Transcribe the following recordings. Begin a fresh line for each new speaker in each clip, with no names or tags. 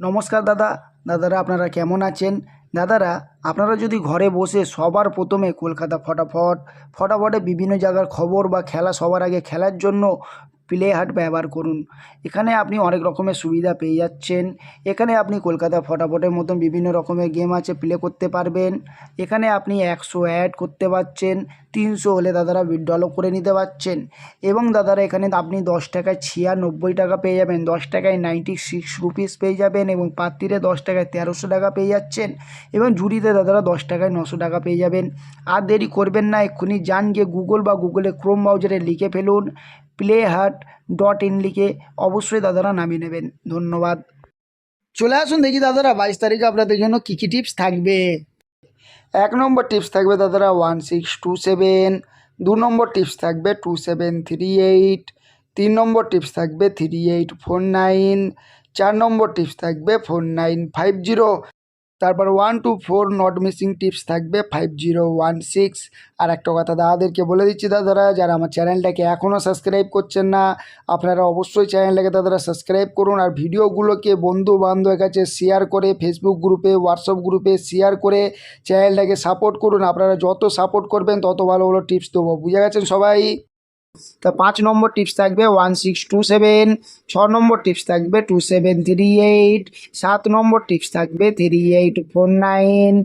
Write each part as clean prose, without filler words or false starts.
নমস্কার দাদারা আপনারা কেমন আছেন? দাদারা, আপনারা যদি ঘরে বসে সবার প্রথমে কলকাতা ফটাফটে বিভিন্ন জায়গার খবর বা খেলা সবার আগে খেলার জন্য প্লে হাট ব্যবহার করুন। এখানে আপনি অনেক রকমের সুবিধা পেয়ে যাচ্ছেন। এখানে আপনি কলকাতা ফটাফটের মতন বিভিন্ন রকমের গেম আছে, প্লে করতে পারবেন। এখানে আপনি 100 অ্যাড করতে পারছেন, 300 হলে দাদারা উইথড্রও করে নিতে পারছেন। এবং দাদারা এখানে আপনি 10 টাকায় 96 টাকা পেয়ে যাবেন, 10 টাকায় 96 রুপিস পেয়ে যাবেন, এবং পাত্তিরে 10 টাকায় 1300 টাকা পেয়ে যাচ্ছেন, এবং ঝুড়িতে দাদারা 10 টাকায় 900 টাকা পেয়ে যাবেন। আর দেরি করবেন না, এক্ষুনি যান গিয়ে গুগলে ক্রোম ব্রাউজারে লিখে ফেলুন playhut.in, লিখে অবশ্যই দাদারা নামিয়ে নেবেন। ধন্যবাদ। চলে আসুন দেখি দাদারা 22 তারিখে আপনাদের জন্য কী কী টিপস থাকবে। 1 নম্বর টিপস থাকবে দাদারা 1627, 2 নম্বর টিপস থাকবে 2738, 3 নম্বর টিপস থাকবে 3849, 4 নম্বর টিপস থাকবে 4950, তারপর 1 to 4 নট মিসিং টিপস থাকবে 5016। আর একটা কথা দাদাদেরকে বলে দিচ্ছি, দাদারা যারা আমার চ্যানেলটাকে এখনও সাবস্ক্রাইব করছেন না, আপনারা অবশ্যই চ্যানেলটাকে দাদারা সাবস্ক্রাইব করুন। আর ভিডিওগুলোকে বন্ধু বান্ধবের কাছে শেয়ার করে, ফেসবুক গ্রুপে, হোয়াটসঅ্যাপ গ্রুপে শেয়ার করে চ্যানেলটাকে সাপোর্ট করুন। আপনারা যত সাপোর্ট করবেন তত ভালো ভালো টিপস দেবো, বুঝে গেছেন সবাই? তা 5 নম্বর টিপস থাকবে 1627, 6 নম্বর টিপস থাকবে 2738, 7 নম্বর টিপস থাকবে 3849,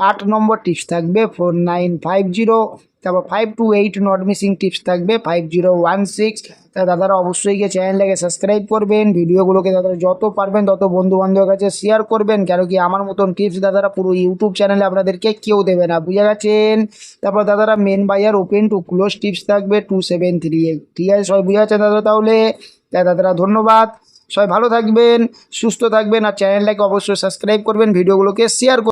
8 নম্বর টিপস থাকবে 4950, তারপর 5 to 8 নট মিসিং টিপস থাকবে 5016। তা দাদারা অবশ্যই গিয়ে চ্যানেলটাকে সাবস্ক্রাইব করবেন, ভিডিওগুলোকে দাদারা যত পারবেন তত বন্ধু বান্ধবের কাছে শেয়ার করবেন, কেন কি আমার মতন টিপস দাদারা পুরো ইউটিউব চ্যানেলে আপনাদেরকে কেউ দেবে না, বুঝে গেছেন? তারপর দাদারা main buyer open to close tips থাকবে 2738। ঠিক আছে, সবাই বুঝে যাচ্ছে দাদা? তাহলে তাই দাদারা ধন্যবাদ, সবাই ভালো থাকবেন, সুস্থ থাকবেন, আর চ্যানেলটাকে অবশ্যই সাবস্ক্রাইব করবেন, ভিডিওগুলোকে শেয়ার করবেন।